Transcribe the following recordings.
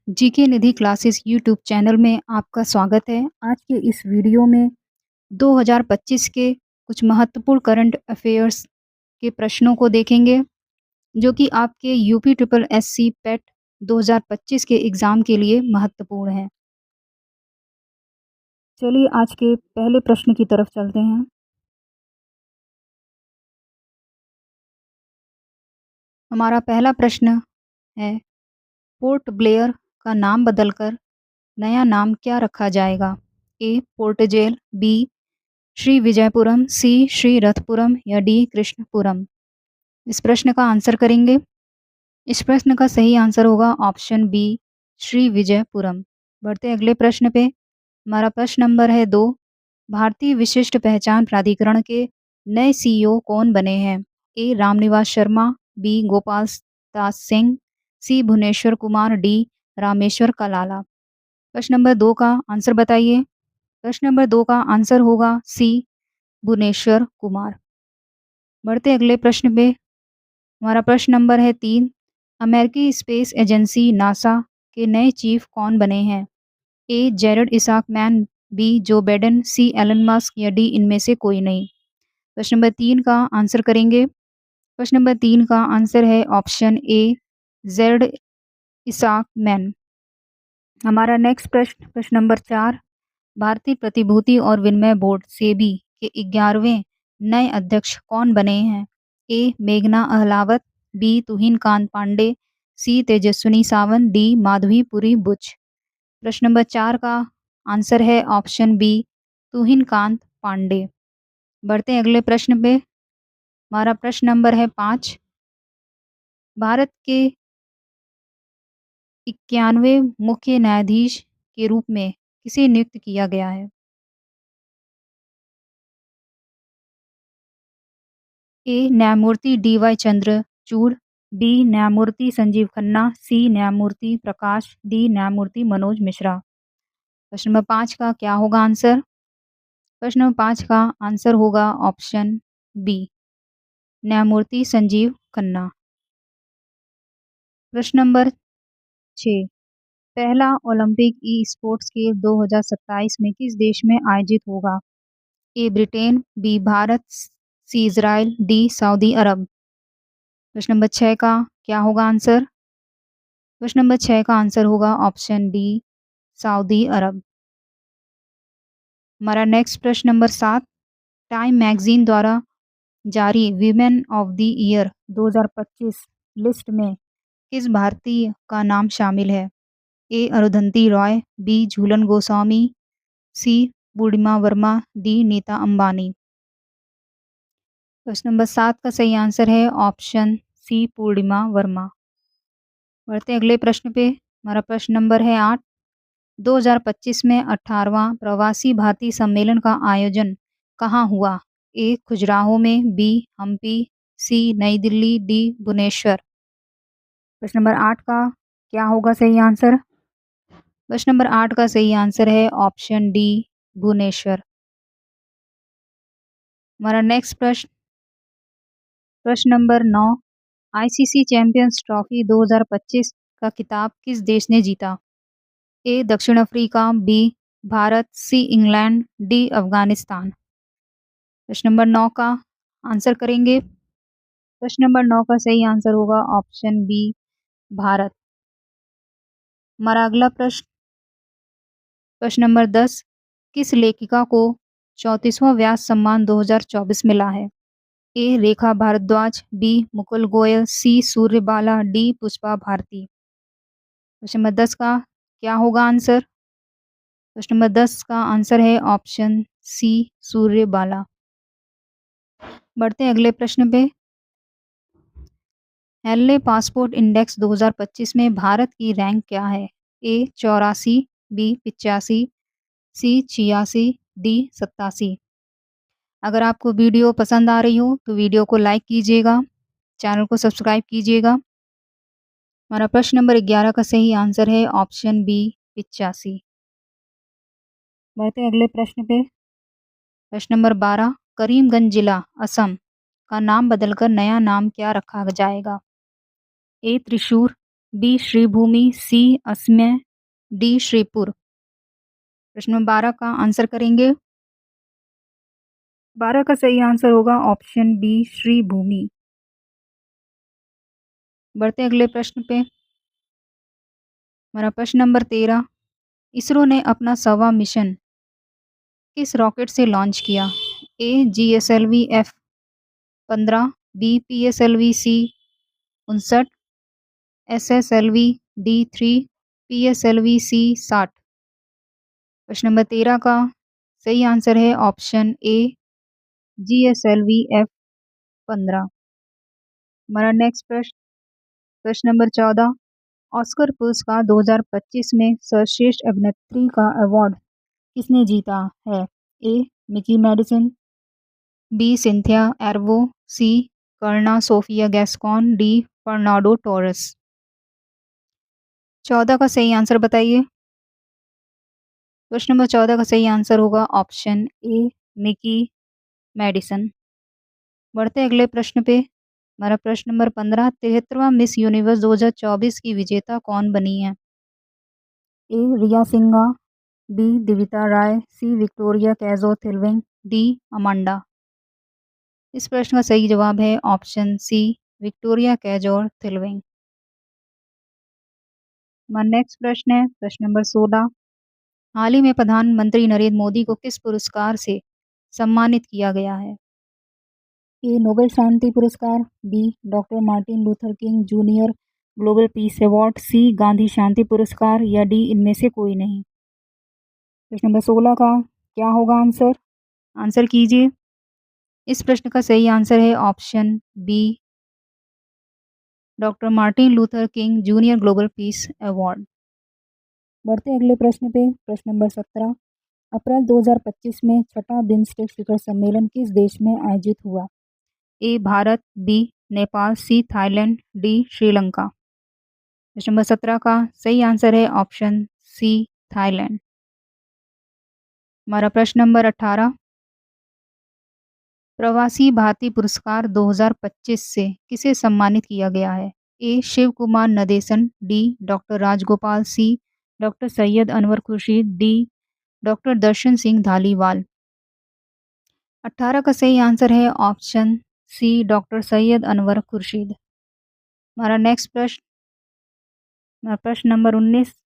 GK निधि classes YouTube channel में आपका स्वागत है। आज के इस वीडियो में 2025 के कुछ महत्वपूर्ण करंट अफेयर्स के प्रश्नों को देखेंगे, जो कि आपके यूपी ट्रिपल एससी पेट 2025 के एग्ज़ाम के लिए महत्वपूर्ण हैं। चलिए आज के पहले प्रश्न की तरफ चलते हैं। हमारा पहला प्रश्न है, पोर्ट ब्लेयर का नाम बदलकर नया नाम क्या रखा जाएगा? ए. पोर्ट जेल, बी. श्री विजयपुरम, सी. श्री रथपुरम या डी. कृष्णपुरम। इस प्रश्न का आंसर करेंगे। इस प्रश्न का सही आंसर होगा ऑप्शन बी, श्री विजयपुरम। बढ़ते अगले प्रश्न पे। हमारा प्रश्न नंबर है 2। भारतीय विशिष्ट पहचान प्राधिकरण के नए सीईओ कौन बने हैं? ए. रामनिवास शर्मा, बी. गोपाल दास सिंह, सी. भुवनेश्वर कुमार, डी. रामेश्वर कलाला। प्रश्न नंबर 2 का आंसर बताइए। प्रश्न नंबर 2 का आंसर होगा सी, भुवनेश्वर कुमार। बढ़ते अगले प्रश्न पे। हमारा प्रश्न नंबर है 3। अमेरिकी स्पेस एजेंसी नासा के नए चीफ कौन बने हैं? A. Jared Isaacman, B. Joe Biden, C. Elon Musk या डी. इनमें से कोई नहीं। प्रश्न नंबर 3 का आंसर करेंगे। प्रश्न नंबर 3 का आंसर है option A, Jared Isaac man. हमारा नेक्स्ट प्रश्न, प्रश्न नंबर 4। भारतीय प्रतिभूति और विनिमय बोर्ड सेबी के 11वें नए अध्यक्ष कौन बने हैं? ए. मेघना अहलावत, बी. तुहिन कांत पांडे, सी. तेजस्विनी सावंत, डी. माधवीपुरी बुच। प्रश्न नंबर 4 का आंसर है ऑप्शन बी, तुहिन कांत पांडे। बढ़ते हैं अगले प्रश्न पे। हमारा प्रश्न नंबर है 5। भारत के 91वें मुख्य न्यायाधीश के रूप में किसे नियुक्त किया गया है? ए. न्यायमूर्ति डी.वाई. चंद्रचूड़, बी. न्यायमूर्ति संजीव खन्ना, सी. न्यायमूर्ति प्रकाश, डी. न्यायमूर्ति मनोज मिश्रा। प्रश्न नंबर 5 का क्या होगा आंसर? प्रश्न नंबर 5 का आंसर होगा ऑप्शन बी, न्यायमूर्ति संजीव खन्ना। प्रश्न नंबर 6। पहला ओलंपिक ई स्पोर्ट्स खेल 2027 में किस देश में आयोजित होगा? A. Britain, B. Bharat, C. Israel, D. Saudi Arabia. प्रश्न नंबर 6 का क्या होगा आंसर? प्रश्न नंबर 6 का आंसर होगा ऑप्शन डी, सऊदी अरब। हमारा नेक्स्ट प्रश्न नंबर 7। टाइम मैगजीन द्वारा जारी women of the year 2025 list में किस भारतीय का नाम शामिल है? ए. अरुंधति रॉय, बी. झूलन गोस्वामी, सी. पूर्णिमा वर्मा, डी. नीता अंबानी। प्रश्न नंबर 7 का सही आंसर है ऑप्शन सी, पूर्णिमा वर्मा। बढ़ते अगले प्रश्न पे। हमारा प्रश्न नंबर है 8। 2025 में 18वां प्रवासी भारतीय सम्मेलन का आयोजन कहाँ हुआ? ए. खजुराहो में, बी. हम्पी, सी. नई दिल्ली, डी. भुवनेश्वर। प्रश्न नंबर 8 का क्या होगा सही आंसर? प्रश्न नंबर 8 का सही आंसर है ऑप्शन डी, भुवनेश्वर। हमारा नेक्स्ट प्रश्न, प्रश्न नंबर 9। आईसीसी चैंपियंस ट्रॉफी 2025 का खिताब किस देश ने जीता? ए. दक्षिण Africa, B. Bharat, C. England, D. Afghanistan. प्रश्न नंबर 9 का आंसर करेंगे। प्रश्न नंबर 9 का सही आंसर होगा ऑप्शन बी, भारत। हमारा अगला प्रश्न, प्रश्न नंबर 10। किस लेखिका को 34वां व्यास सम्मान 2024 मिला है? ए. रेखा भारद्वाज, बी. मुकुल गोयल, सी. सूर्यबाला, डी. पुष्पा भारती। प्रश्न नंबर 10 का क्या होगा आंसर? प्रश्न नंबर 10 का आंसर है ऑप्शन सी, सूर्यबाला। बढ़ते हैं अगले प्रश्न पे। हेनले पासपोर्ट इंडेक्स 2025 में भारत की रैंक क्या है? ए. 84, बी. 85, सी. 86, डी. 87। अगर आपको वीडियो पसंद आ रही हो तो वीडियो को लाइक कीजिएगा, चैनल को सब्सक्राइब कीजिएगा। हमारा प्रश्न नंबर 11 का सही आंसर है ऑप्शन बी, 85। बढ़ते हैं अगले प्रश्न पे। प्रश्न नंबर 12। करीमगंज जिला असम का नाम बदलकर नया नाम क्या रखा जाएगा? ए. त्रिशूर, बी श्रीभूमि, सी असमय, डी श्रीपुर। प्रश्न नंबर 12 का आंसर करेंगे। 12 का सही आंसर होगा ऑप्शन बी श्रीभूमि। बढ़ते हैं अगले प्रश्न पे। हमारा प्रश्न नंबर 13, इसरो ने अपना 1वां मिशन किस रॉकेट से लॉन्च किया? A GSLV F-15, B PSLV C-59, SSLV D-3, PSLV C-60। प्रश्न नंबर 13 का सही आंसर है ऑप्शन ए जीएसएलवी F-15। हमारा नेक्स्ट प्रश्न, प्रश्न नंबर 14, ऑस्कर पुरस्कार 2025 में सर्वश्रेष्ठ अभिनेत्री का अवार्ड किसने जीता है? ए मिकी मेडिसन, बी सिंथिया एर्वो, सी कर्ना सोफिया गैस्कॉन, डी फर्नांडो टोरेस। 14 का सही आंसर बताइए। प्रश्न नंबर 14 का सही आंसर होगा ऑप्शन ए मिकी मेडिसन। बढ़ते हैं अगले प्रश्न पे। हमारा प्रश्न नंबर 15, 73वां मिस यूनिवर्स 2024 की विजेता कौन बनी है? A Riya Singha, B Divita Rai, C Victoria Kjaer Theilvig, D Amanda. इस प्रश्न का सही जवाब है ऑप्शन सी विक्टोरिया कैजोर थिलविंग। हमारा नेक्स्ट प्रश्न है प्रश्न नंबर 16, हाल ही में प्रधानमंत्री नरेंद्र मोदी को किस पुरस्कार से सम्मानित किया गया है? ए नोबेल शांति पुरस्कार, B doctor Martin Luther King junior global peace award, C Gandhi शांति पुरस्कार या डी इनमें से कोई नहीं। प्रश्न नंबर 16 का क्या होगा आंसर? आंसर कीजिए। इस प्रश्न का सही आंसर है option B doctor Martin Luther King junior global peace award. बढ़ते हैं अगले प्रश्न पे। प्रश्न नंबर 17, अप्रैल 2025 में छठा बिम्स्टेक शिखर सम्मेलन किस देश में आयोजित हुआ? A Bharat, B Nepal, C Thailand, D Sri Lanka. प्रश्न नंबर 17 का सही आंसर है ऑप्शन सी थाईलैंड। हमारा प्रश्न नंबर 18, प्रवासी भारतीय पुरस्कार 2025 से किसे सम्मानित किया गया है? A Shiv Kumar Nadesan, D doctor Rajagopal, C doctor Syed Anwar Khurshid, D doctor Darshan Singh Dhaliwal. 18 का सही आंसर है option C doctor Syed Anwar Khurshid. हमारा नेक्स्ट प्रश्न, प्रश्न नंबर 19,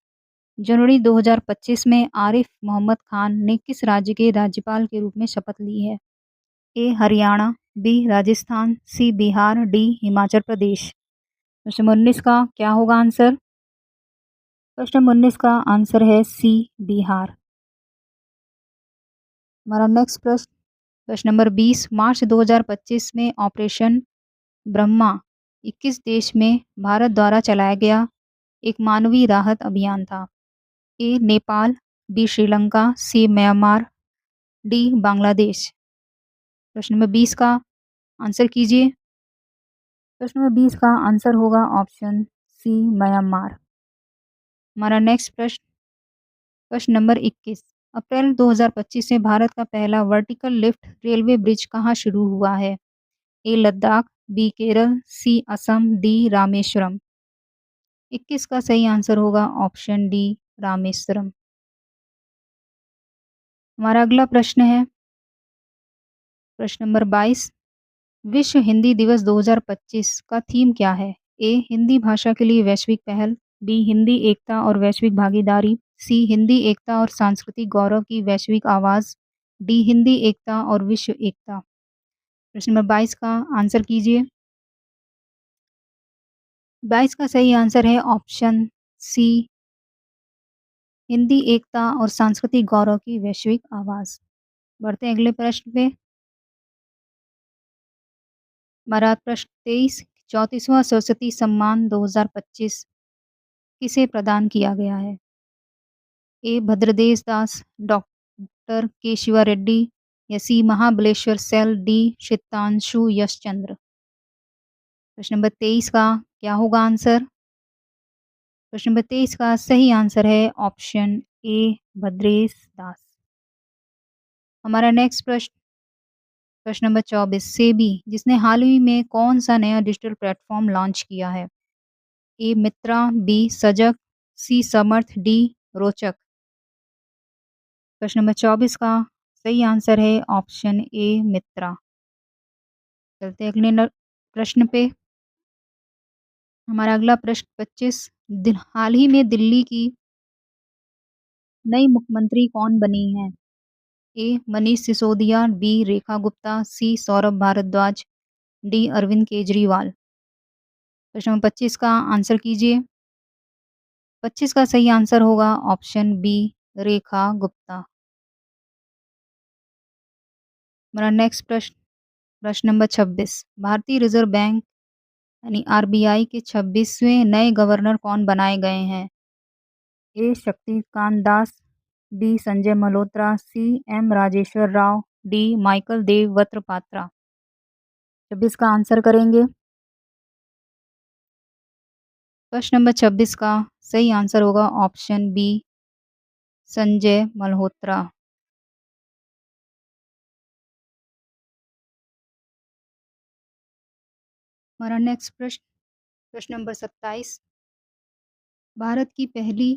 जनवरी 2025 में आरिफ मोहम्मद खान ने किस राज्य के राज्यपाल के रूप में शपथ ली है? ए हरियाणा, बी राजस्थान, सी बिहार, डी हिमाचल प्रदेश। प्रश्न नंबर 19 का क्या होगा आंसर? प्रश्न नंबर 19 का आंसर है सी बिहार। हमारा नेक्स्ट प्रश्न, प्रश्न नंबर 20, मार्च 2025 में ऑपरेशन ब्रह्मा 21 देश में भारत द्वारा चलाया गया एक मानवीय राहत अभियान था? ए नेपाल, बी श्रीलंका, सी म्यांमार, डी बांग्लादेश। प्रश्न नंबर 20 का आंसर कीजिए। प्रश्न नंबर 20 का आंसर होगा ऑप्शन सी म्यांमार। हमारा नेक्स्ट प्रश्न, प्रश्न नंबर 21, अप्रैल 2025 में भारत का पहला वर्टिकल लिफ्ट रेलवे ब्रिज कहाँ शुरू हुआ है? ए लद्दाख, बी केरल, सी असम, डी रामेश्वरम। 21 का सही आंसर होगा ऑप्शन डी रामेश्वरम। हमारा अगला प्रश्न है प्रश्न नंबर 22, विश्व हिंदी दिवस 2025 का थीम क्या है? ए हिंदी भाषा के लिए वैश्विक पहल, बी हिंदी एकता और वैश्विक भागीदारी, सी हिंदी एकता और सांस्कृतिक गौरव की वैश्विक आवाज़, डी हिंदी एकता और विश्व एकता। प्रश्न नंबर 22 का आंसर कीजिए। 22 का सही आंसर है ऑप्शन सी हिंदी एकता और सांस्कृतिक गौरव की वैश्विक आवाज़। बढ़ते हैं अगले प्रश्न पे। हमारा प्रश्न 23, 34वां सरस्वती सम्मान 2025 किसे प्रदान किया गया है? ए भद्रदेश दास, डॉक्टर के शिवा रेड्डी या सी महाबलेश्वर सेल, डी चित्तांशु यशचंद्र। प्रश्न नंबर 23 का क्या होगा आंसर? प्रश्न नंबर 23 का सही आंसर है ऑप्शन ए भद्रेश दास। हमारा नेक्स्ट प्रश्न, प्रश्न नंबर 24, सेबी जिसने हाल ही में कौन सा नया डिजिटल प्लेटफॉर्म लॉन्च किया है? ए मित्रा, बी सजग, सी समर्थ, डी रोचक। प्रश्न नंबर 24 का सही आंसर है ऑप्शन ए मित्रा। चलते हैं अगले प्रश्न पे। हमारा अगला प्रश्न 25 हाल ही में दिल्ली की नई मुख्यमंत्री कौन बनी है? ए मनीष सिसोदिया, बी रेखा गुप्ता, सी सौरभ भारद्वाज, डी अरविंद केजरीवाल। प्रश्न नंबर 25 का आंसर कीजिए। 25 का सही आंसर होगा ऑप्शन बी रेखा गुप्ता। हमारा नेक्स्ट प्रश्न प्रश्न नंबर 26 भारतीय रिजर्व बैंक यानी आरबीआई के 26वें नए गवर्नर कौन बनाए गए हैं? A Shaktikanta Das, B Sanjay Malhotra, C M Rajeshwar Rao, D Michael Debabrata Patra. 26 का आंसर करेंगे। प्रश्न नंबर 26 का सही आंसर होगा ऑप्शन बी संजय मल्होत्रा। हमारा नेक्स्ट प्रश्न प्रश्न नंबर 27 भारत की पहली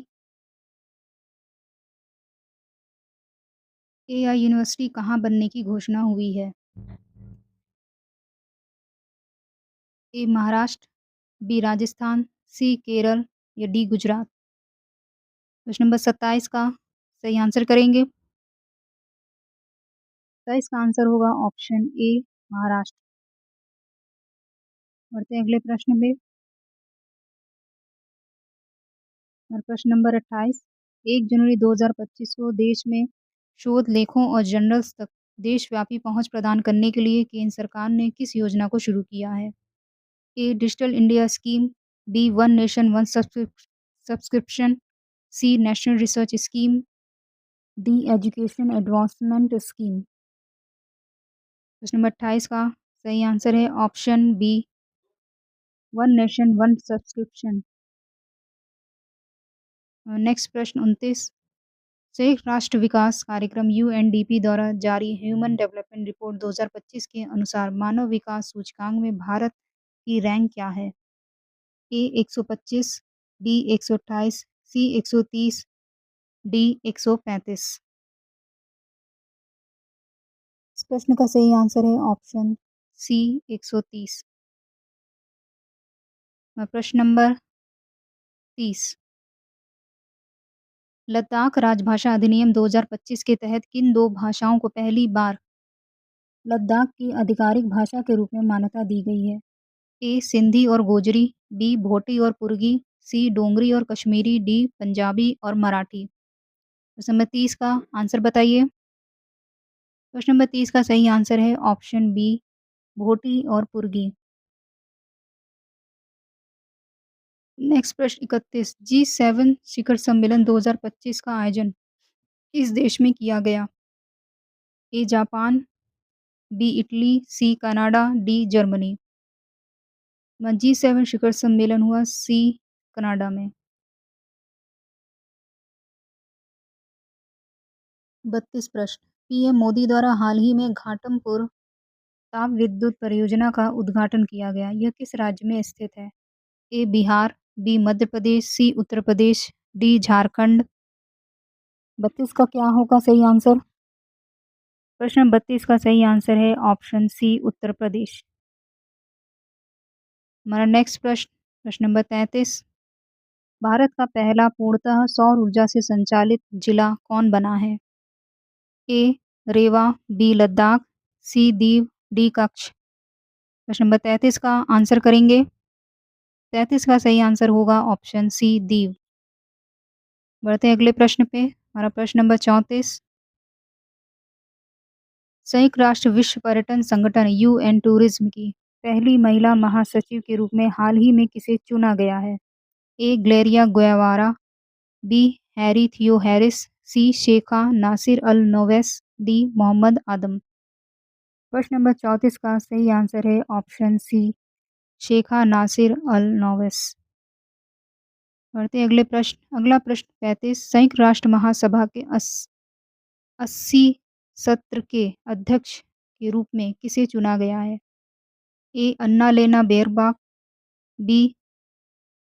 एआई यूनिवर्सिटी कहाँ बनने की घोषणा हुई है? ए महाराष्ट्र, बी राजस्थान, सी केरल या डी गुजरात। प्रश्न नंबर 27 का सही आंसर करेंगे। 27 का आंसर होगा ऑप्शन ए महाराष्ट्र। बढ़ते हैं अगले प्रश्न में। और प्रश्न नंबर 28 1 जनवरी 2025 को देश में शोध लेखों और जर्नल्स तक देशव्यापी पहुंच प्रदान करने के लिए केंद्र सरकार ने किस योजना को शुरू किया है? A digital India scheme, B one nation one subscription, C national research scheme, D education advancement scheme. प्रश्न नंबर 28 का सही आंसर है option B one nation one subscription. Next प्रश्न 29 संयुक्त राष्ट्र विकास कार्यक्रम यूएनडीपी द्वारा जारी ह्यूमन डेवलपमेंट रिपोर्ट 2025 के अनुसार मानव विकास सूचकांक में भारत की रैंक क्या है? ए 125, बी 128, सी 130, डी 135। इस प्रश्न का सही आंसर है ऑप्शन सी 130। प्रश्न नंबर 30 लद्दाख राजभाषा अधिनियम 2025 के तहत किन दो भाषाओं को पहली बार लद्दाख की आधिकारिक भाषा के रूप में मान्यता दी गई है? ए सिंधी और गोजरी, बी भोटी और पुर्गी, सी डोगरी और कश्मीरी, डी पंजाबी और मराठी। प्रश्न नंबर 30 का आंसर बताइए। प्रश्न नंबर 30 का सही आंसर है ऑप्शन बी भोटी और पुर्गी। नेक्स्ट प्रश्न 31 G7 शिखर सम्मेलन 2025 का आयोजन किस देश में किया गया? A Japan, B Italy, C Canada, D Germany. G7 शिखर सम्मेलन हुआ सी कनाडा में। 32 प्रश्न पीएम मोदी द्वारा हाल ही में घाटमपुर ताप विद्युत परियोजना का उद्घाटन किया गया। यह किस राज्य में स्थित है? ए बिहार, बी मध्य प्रदेश, सी उत्तर प्रदेश, डी झारखंड। 32 का क्या होगा सही आंसर? प्रश्न 32 का सही आंसर है ऑप्शन सी उत्तर प्रदेश। हमारा नेक्स्ट प्रश्न प्रश्न नंबर 33 भारत का पहला पूर्णतः सौर ऊर्जा से संचालित जिला कौन बना है? ए रेवा, बी लद्दाख, सी दीव, डी कच्छ। प्रश्न नंबर 33 का आंसर करेंगे। 33 का सही आंसर होगा ऑप्शन सी दीव। बढ़ते हैं अगले प्रश्न पे। हमारा प्रश्न नंबर 34 संयुक्त राष्ट्र विश्व पर्यटन संगठन यूएन टूरिज्म की पहली महिला महासचिव के रूप में हाल ही में किसे चुना गया है? ए ग्लेरिया गुएवारा, बी हैरी थियो हैरिस, सी शेखा नासिर अल नोवेस, डी मोहम्मद आदम। प्रश्न नंबर 34 का सही आंसर है ऑप्शन सी शेखा नासिर अल नोवेस। बढ़ते हैं अगले प्रश्न अगला प्रश्न 35 संयुक्त राष्ट्र महासभा के 80 सत्र के अध्यक्ष के रूप में किसे चुना गया है? ए अन्ना लेना बेयरबाक, बी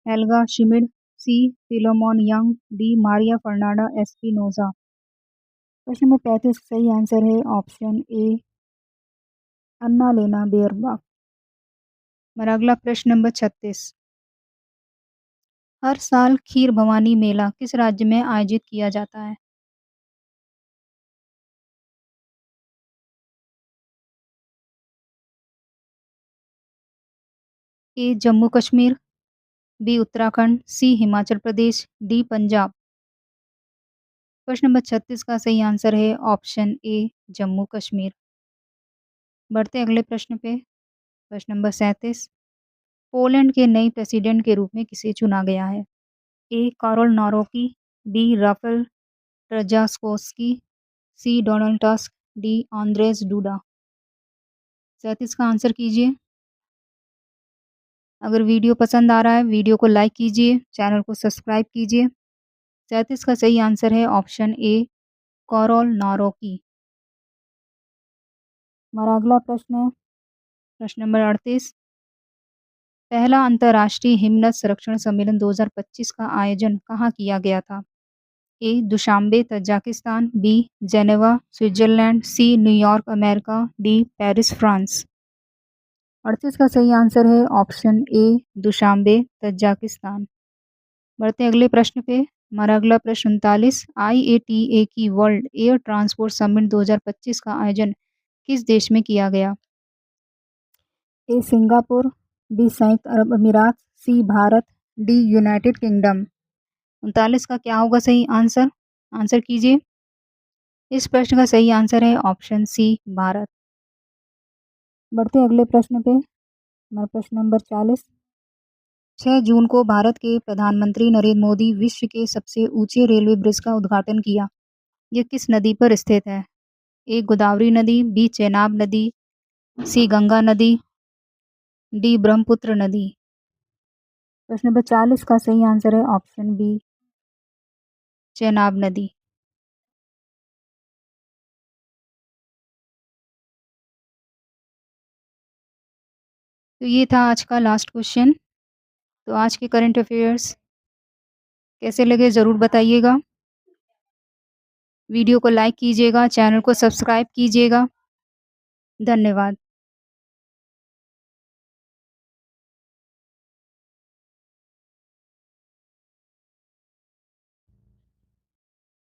हेल्गा शिमिड, सी फिलोमोन यंग, डी मारिया फर्नांडा एस्पिनोजा। प्रश्न नंबर 35 सही आंसर है ऑप्शन ए अन्ना लेना बेयरबाफ। हमारा अगला प्रश्न नंबर 36। हर साल खीर भवानी मेला किस राज्य में आयोजित किया जाता है? ए जम्मू कश्मीर, बी उत्तराखंड, सी हिमाचल प्रदेश, डी पंजाब। प्रश्न नंबर 36 का सही आंसर है ऑप्शन ए जम्मू कश्मीर। बढ़ते अगले प्रश्न पे। प्रश्न नंबर 37। पोलैंड के नए प्रेसिडेंट के रूप में किसे चुना गया है? A Karol Nawrocki, B Rafal Trzaskowski, C Donald Tusk, D Andrzej Duda. 37 का आंसर कीजिए। अगर वीडियो पसंद आ रहा है वीडियो को लाइक कीजिए, चैनल को सब्सक्राइब कीजिए। 37 का सही आंसर है ऑप्शन ए कारोल नारोकी। हमारा अगला प्रश्न है प्रश्न नंबर 38। पहला अंतर्राष्ट्रीय हिमनद संरक्षण सम्मेलन 2025 का आयोजन कहाँ किया गया था? A Dushanbe Tajikistan, B Geneva Switzerland, C New York America, D Paris France. 38 का सही आंसर है ऑप्शन ए दुशांबे तजाकिस्तान। बढ़ते अगले प्रश्न पे। हमारा अगला प्रश्न 39। IATA की वर्ल्ड एयर ट्रांसपोर्ट समिट 2025 का आयोजन किस देश में किया गया? ए सिंगापुर, बी संयुक्त अरब अमीरात, सी भारत, डी यूनाइटेड किंगडम। 39 का क्या होगा सही आंसर? आंसर कीजिए। इस प्रश्न का सही आंसर है ऑप्शन सी भारत। बढ़ते अगले प्रश्न पे। हमारा प्रश्न नंबर 40। 6 जून को भारत के प्रधानमंत्री नरेंद्र मोदी विश्व के सबसे ऊंचे रेलवे ब्रिज का उद्घाटन किया। यह किस नदी पर स्थित है? ए गोदावरी नदी, बी चेनाब नदी, सी गंगा नदी, डी ब्रह्मपुत्र नदी। प्रश्न नंबर 40 का सही आंसर है ऑप्शन बी चेनाब नदी। तो ये था आज का लास्ट क्वेश्चन। तो आज के करंट अफेयर्स कैसे लगे ज़रूर बताइएगा। वीडियो को लाइक कीजिएगा, चैनल को सब्सक्राइब कीजिएगा। धन्यवाद।